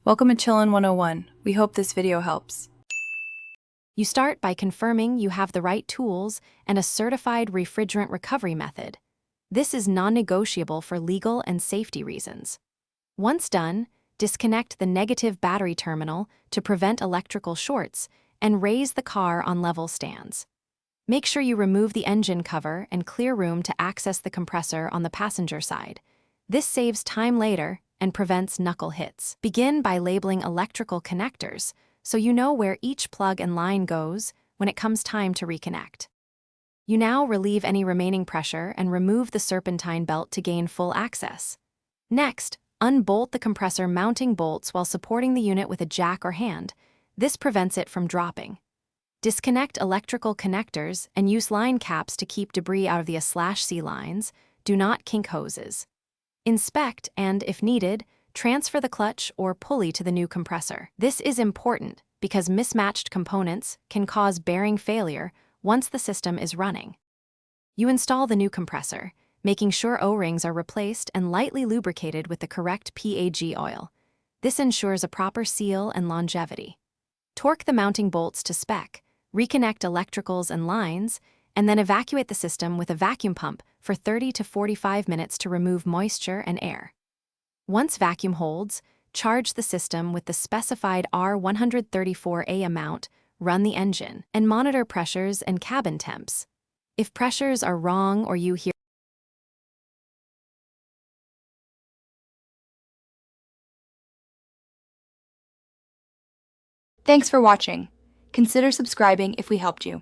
Welcome to Chillin' 101. We hope this video helps. You start by confirming you have the right tools and a certified refrigerant recovery method. This is non-negotiable for legal and safety reasons. Once done, disconnect the negative battery terminal to prevent electrical shorts and raise the car on level stands. Make sure you remove the engine cover and clear room to access the compressor on the passenger side. This saves time later and prevents knuckle hits. Begin by labeling electrical connectors so you know where each plug and line goes when it comes time to reconnect. You now relieve any remaining pressure and remove the serpentine belt to gain full access. Next, unbolt the compressor mounting bolts while supporting the unit with a jack or hand. This prevents it from dropping. Disconnect electrical connectors and use line caps to keep debris out of the A/C lines. Do not kink hoses. Inspect and, if needed, transfer the clutch or pulley to the new compressor. This is important because mismatched components can cause bearing failure once the system is running. You install the new compressor, making sure O-rings are replaced and lightly lubricated with the correct PAG oil. This ensures a proper seal and longevity. Torque the mounting bolts to spec, reconnect electricals and lines, and then evacuate the system with a vacuum pump for 30 to 45 minutes to remove moisture and air. Once vacuum holds, charge the system with the specified R134A amount, run the engine, and monitor pressures and cabin temps. If pressures are wrong or you hear Thanks for watching. Consider subscribing if we helped you.